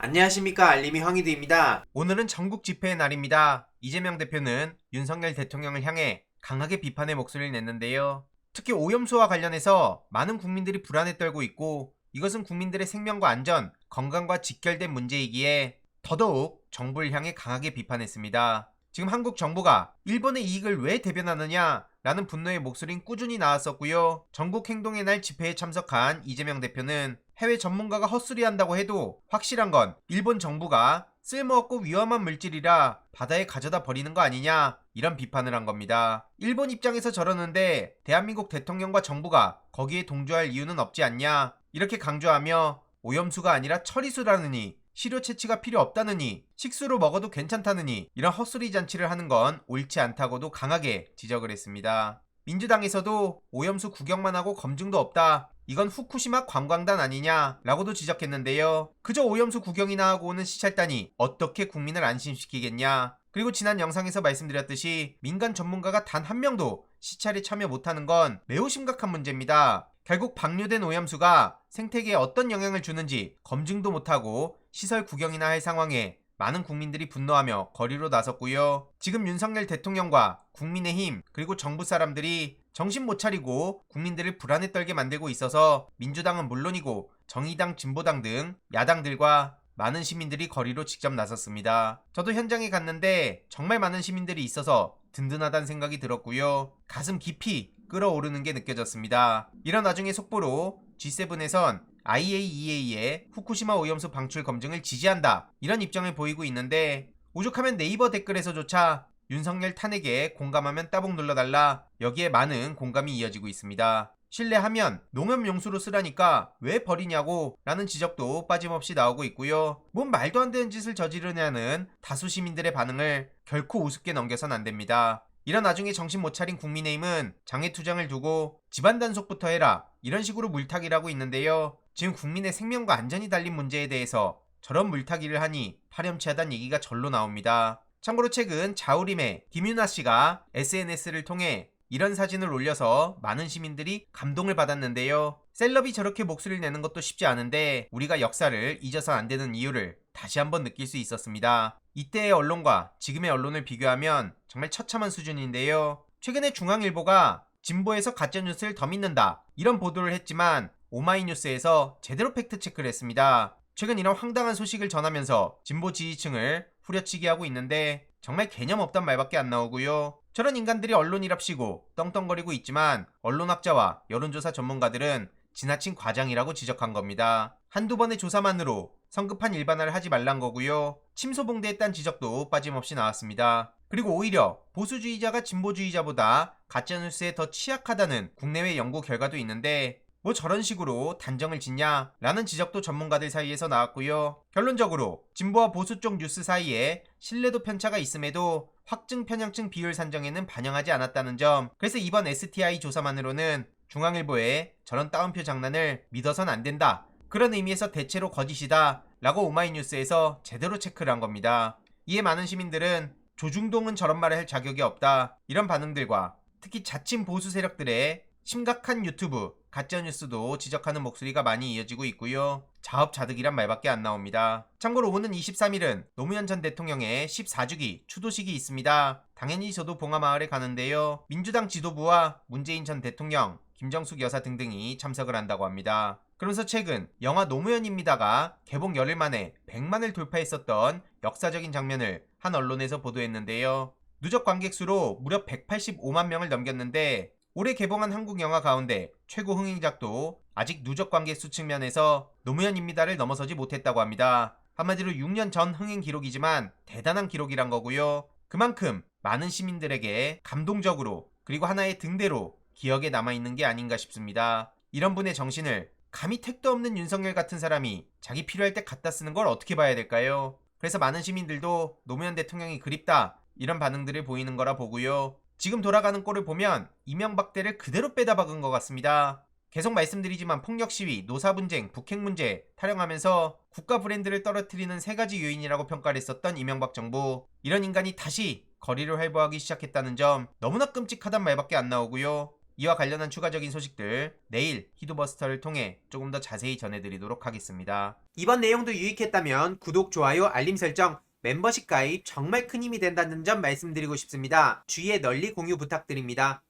안녕하십니까, 알림이 황희두입니다. 오늘은 전국 집회의 날입니다. 이재명 대표는 윤석열 대통령을 향해 강하게 비판의 목소리를 냈는데요. 특히 오염수와 관련해서 많은 국민들이 불안에 떨고 있고 이것은 국민들의 생명과 안전, 건강과 직결된 문제이기에 더더욱 정부를 향해 강하게 비판했습니다. 지금 한국 정부가 일본의 이익을 왜 대변하느냐 라는 분노의 목소리는 꾸준히 나왔었고요. 전국 행동의 날 집회에 참석한 이재명 대표는 해외 전문가가 헛소리한다고 해도 확실한 건 일본 정부가 쓸모없고 위험한 물질이라 바다에 가져다 버리는 거 아니냐 이런 비판을 한 겁니다. 일본 입장에서 저러는데 대한민국 대통령과 정부가 거기에 동조할 이유는 없지 않냐 이렇게 강조하며 오염수가 아니라 처리수라느니 시료 채취가 필요 없다느니 식수로 먹어도 괜찮다느니 이런 헛소리 잔치를 하는 건 옳지 않다고도 강하게 지적을 했습니다. 민주당에서도 오염수 구경만 하고 검증도 없다. 이건 후쿠시마 관광단 아니냐 라고도 지적했는데요. 그저 오염수 구경이나 하고 오는 시찰단이 어떻게 국민을 안심시키겠냐. 그리고 지난 영상에서 말씀드렸듯이 민간 전문가가 단 한 명도 시찰에 참여 못하는 건 매우 심각한 문제입니다. 결국 방류된 오염수가 생태계에 어떤 영향을 주는지 검증도 못하고 시설 구경이나 할 상황에 많은 국민들이 분노하며 거리로 나섰고요. 지금 윤석열 대통령과 국민의힘 그리고 정부 사람들이 정신 못 차리고 국민들을 불안에 떨게 만들고 있어서 민주당은 물론이고 정의당, 진보당 등 야당들과 많은 시민들이 거리로 직접 나섰습니다. 저도 현장에 갔는데 정말 많은 시민들이 있어서 든든하다는 생각이 들었고요. 가슴 깊이 끓어오르는 게 느껴졌습니다. 이런 와중에 속보로 G7에선 IAEA의 후쿠시마 오염수 방출 검증을 지지한다 이런 입장을 보이고 있는데 오죽하면 네이버 댓글에서조차 윤석열 탄핵에 공감하면 따봉 눌러달라 여기에 많은 공감이 이어지고 있습니다. 신뢰하면 농업용수로 쓰라니까 왜 버리냐고 라는 지적도 빠짐없이 나오고 있고요. 뭔 말도 안 되는 짓을 저지르냐는 다수 시민들의 반응을 결코 우습게 넘겨선 안 됩니다. 이런 와중에 정신 못 차린 국민의힘은 장애투쟁을 두고 집안 단속부터 해라 이런 식으로 물타기를 하고 있는데요. 지금 국민의 생명과 안전이 달린 문제에 대해서 저런 물타기를 하니 파렴치하다는 얘기가 절로 나옵니다. 참고로 최근 자우림의 김윤아 씨가 SNS를 통해 이런 사진을 올려서 많은 시민들이 감동을 받았는데요. 셀럽이 저렇게 목소리를 내는 것도 쉽지 않은데 우리가 역사를 잊어서 안 되는 이유를 다시 한번 느낄 수 있었습니다. 이때의 언론과 지금의 언론을 비교하면 정말 처참한 수준인데요. 최근에 중앙일보가 진보에서 가짜뉴스를 더 믿는다 이런 보도를 했지만 오마이뉴스에서 제대로 팩트체크를 했습니다. 최근 이런 황당한 소식을 전하면서 진보 지지층을 후려치기 하고 있는데 정말 개념 없단 말밖에 안 나오고요. 저런 인간들이 언론이랍시고 떵떵거리고 있지만 언론학자와 여론조사 전문가들은 지나친 과장이라고 지적한 겁니다. 한두 번의 조사만으로 성급한 일반화를 하지 말란 거고요. 침소봉대했다는 지적도 빠짐없이 나왔습니다. 그리고 오히려 보수주의자가 진보주의자보다 가짜뉴스에 더 취약하다는 국내외 연구 결과도 있는데 뭐 저런 식으로 단정을 짓냐 라는 지적도 전문가들 사이에서 나왔고요. 결론적으로 진보와 보수 쪽 뉴스 사이에 신뢰도 편차가 있음에도 확증 편향층 비율 산정에는 반영하지 않았다는 점. 그래서 이번 STI 조사만으로는 중앙일보의 저런 따옴표 장난을 믿어선 안 된다 그런 의미에서 대체로 거짓이다 라고 오마이뉴스에서 제대로 체크를 한 겁니다. 이에 많은 시민들은 조중동은 저런 말을 할 자격이 없다 이런 반응들과 특히 자친 보수 세력들의 심각한 유튜브 가짜뉴스도 지적하는 목소리가 많이 이어지고 있고요. 자업자득이란 말밖에 안 나옵니다. 참고로 오는 23일은 노무현 전 대통령의 14주기 추도식이 있습니다. 당연히 저도 봉하마을에 가는데요. 민주당 지도부와 문재인 전 대통령, 김정숙 여사 등등이 참석을 한다고 합니다. 그러면서 최근 영화 노무현입니다가 개봉 열흘 만에 100만을 돌파했었던 역사적인 장면을 한 언론에서 보도했는데요. 누적 관객 수로 무려 185만 명을 넘겼는데 올해 개봉한 한국 영화 가운데 최고 흥행작도 아직 누적 관객 수 측면에서 노무현입니다를 넘어서지 못했다고 합니다. 한마디로 6년 전 흥행 기록이지만 대단한 기록이란 거고요. 그만큼 많은 시민들에게 감동적으로 그리고 하나의 등대로 기억에 남아있는 게 아닌가 싶습니다. 이런 분의 정신을 감히 택도 없는 윤석열 같은 사람이 자기 필요할 때 갖다 쓰는 걸 어떻게 봐야 될까요? 그래서 많은 시민들도 노무현 대통령이 그립다 이런 반응들을 보이는 거라 보고요. 지금 돌아가는 꼴을 보면 이명박 때를 그대로 빼다 박은 것 같습니다. 계속 말씀드리지만 폭력시위, 노사분쟁, 북핵문제 타령하면서 국가 브랜드를 떨어뜨리는 세 가지 요인이라고 평가를 했었던 이명박 정부. 이런 인간이 다시 거리를 활보하기 시작했다는 점 너무나 끔찍하단 말밖에 안 나오고요. 이와 관련한 추가적인 소식들 내일 히드버스터를 통해 조금 더 자세히 전해드리도록 하겠습니다. 이번 내용도 유익했다면 구독, 좋아요, 알림 설정, 멤버십 가입 정말 큰 힘이 된다는 점 말씀드리고 싶습니다. 주위에 널리 공유 부탁드립니다.